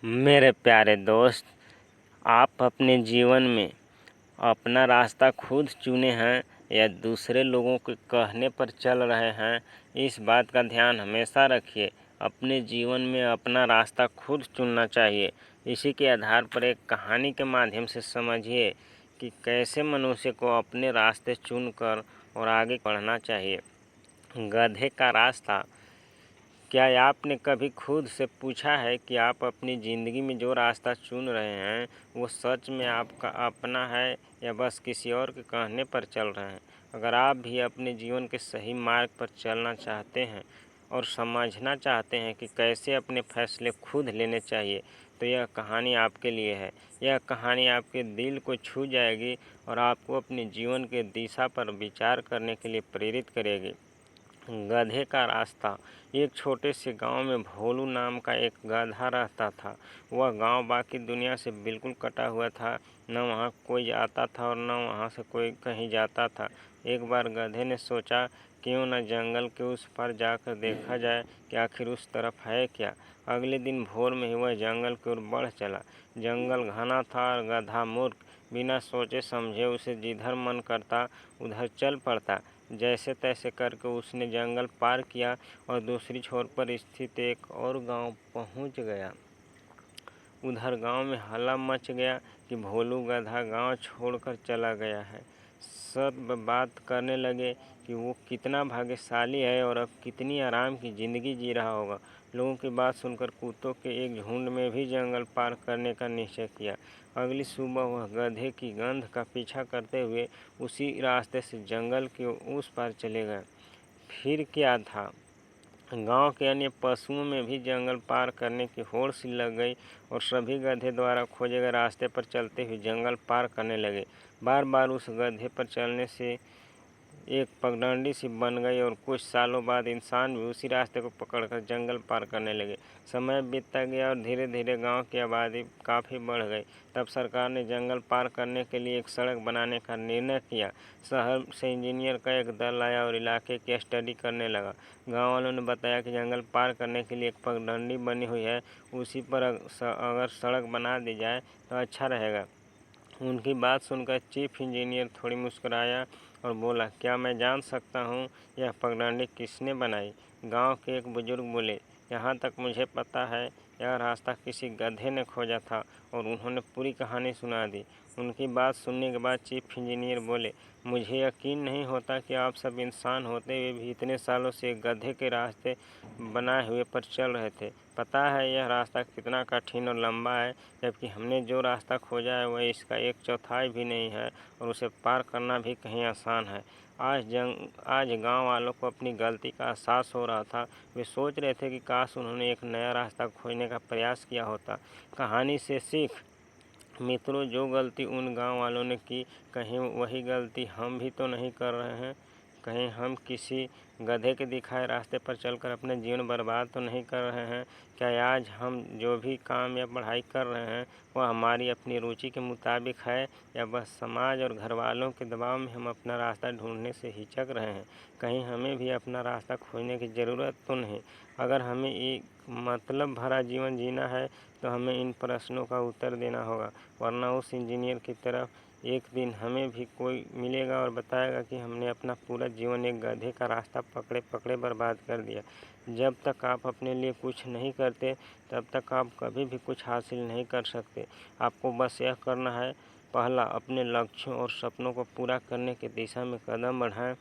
मेरे प्यारे दोस्त, आप अपने जीवन में अपना रास्ता खुद चुने हैं या दूसरे लोगों के कहने पर चल रहे हैं, इस बात का ध्यान हमेशा रखिए। अपने जीवन में अपना रास्ता खुद चुनना चाहिए। इसी के आधार पर एक कहानी के माध्यम से समझिए कि कैसे मनुष्य को अपने रास्ते चुनकर और आगे बढ़ना चाहिए। गधे का रास्ता। क्या आपने कभी खुद से पूछा है कि आप अपनी ज़िंदगी में जो रास्ता चुन रहे हैं वो सच में आपका अपना है या बस किसी और के कहने पर चल रहे हैं? अगर आप भी अपने जीवन के सही मार्ग पर चलना चाहते हैं और समझना चाहते हैं कि कैसे अपने फैसले खुद लेने चाहिए, तो यह कहानी आपके लिए है। यह कहानी आपके दिल को छू जाएगी और आपको अपने जीवन के दिशा पर विचार करने के लिए प्रेरित करेगी। गधे का रास्ता। एक छोटे से गांव में भोलू नाम का एक गधा रहता था। वह गांव बाकी दुनिया से बिल्कुल कटा हुआ था। न वहां कोई आता था और न वहां से कोई कहीं जाता था। एक बार गधे ने सोचा, क्यों न जंगल के उस पार जाकर देखा जाए कि आखिर उस तरफ है क्या। अगले दिन भोर में ही वह जंगल की ओर बढ़ चला। जंगल घना था और गधा मूर्ख बिना सोचे समझे उसे जिधर मन करता उधर चल पड़ता। जैसे तैसे करके उसने जंगल पार किया और दूसरी छोर पर स्थित एक और गांव पहुंच गया। उधर गांव में हल्ला मच गया कि भोलू गधा गांव छोड़कर चला गया है। सब बात करने लगे कि वो कितना भाग्यशाली है और अब कितनी आराम की ज़िंदगी जी रहा होगा। लोगों की बात सुनकर कुत्तों के एक झुंड में भी जंगल पार करने का निश्चय किया। अगली सुबह वह गधे की गंध का पीछा करते हुए उसी रास्ते से जंगल के उस पार चले गए। फिर क्या था, गांव के अन्य पशुओं में भी जंगल पार करने की होड़ सी लग गई और सभी गधे द्वारा खोजे गए रास्ते पर चलते हुए जंगल पार करने लगे। बार बार उस गधे पर चलने से एक पगडंडी सी बन गई और कुछ सालों बाद इंसान भी उसी रास्ते को पकड़कर जंगल पार करने लगे। समय बीतता गया और धीरे धीरे गांव की आबादी काफ़ी बढ़ गई। तब सरकार ने जंगल पार करने के लिए एक सड़क बनाने का निर्णय किया। शहर से इंजीनियर का एक दल आया और इलाके की स्टडी करने लगा। गाँव वालों ने बताया कि जंगल पार करने के लिए एक पगडंडी बनी हुई है, उसी पर अगर सड़क बना दी जाए तो अच्छा रहेगा। उनकी बात सुनकर चीफ इंजीनियर थोड़ी मुस्कुराया और बोला, क्या मैं जान सकता हूँ यह पगडंडी किसने बनाई? गांव के एक बुजुर्ग बोले, यहाँ तक मुझे पता है, यह रास्ता किसी गधे ने खोजा था। और उन्होंने पूरी कहानी सुना दी। उनकी बात सुनने के बाद चीफ इंजीनियर बोले, मुझे यकीन नहीं होता कि आप सब इंसान होते हुए भी इतने सालों से गधे के रास्ते बनाए हुए पर चल रहे थे। पता है यह रास्ता कितना कठिन और लंबा है, जबकि हमने जो रास्ता खोजा है वह इसका 1/4 भी नहीं है और उसे पार करना भी कहीं आसान है। आज गांव वालों को अपनी गलती का एहसास हो रहा था। वे सोच रहे थे कि काश उन्होंने एक नया रास्ता खोजने का प्रयास किया होता। कहानी से सीख। मित्रों, जो गलती उन गांव वालों ने की, कहीं वही गलती हम भी तो नहीं कर रहे हैं? कहीं हम किसी गधे के दिखाए रास्ते पर चलकर अपने जीवन बर्बाद तो नहीं कर रहे हैं? क्या आज हम जो भी काम या पढ़ाई कर रहे हैं वह हमारी अपनी रुचि के मुताबिक है या बस समाज और घर वालों के दबाव में हम अपना रास्ता ढूंढने से हिचक रहे हैं? कहीं हमें भी अपना रास्ता खोजने की ज़रूरत तो नहीं? अगर हमें एक मतलब भरा जीवन जीना है तो हमें इन प्रश्नों का उत्तर देना होगा, वरना उस इंजीनियर की तरफ एक दिन हमें भी कोई मिलेगा और बताएगा कि हमने अपना पूरा जीवन एक गधे का रास्ता पकड़े पकड़े बर्बाद कर दिया। जब तक आप अपने लिए कुछ नहीं करते तब तक आप कभी भी कुछ हासिल नहीं कर सकते। आपको बस यह करना है, पहला, अपने लक्ष्यों और सपनों को पूरा करने की दिशा में कदम बढ़ाएं।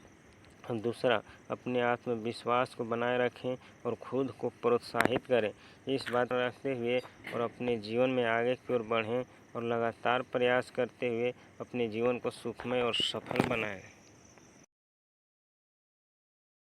दूसरा, अपने आत्मविश्वास को बनाए रखें और खुद को प्रोत्साहित करें। इस बात को रखते हुए और अपने जीवन में आगे की ओर बढ़ें और लगातार प्रयास करते हुए अपने जीवन को सुखमय और सफल बनाएं।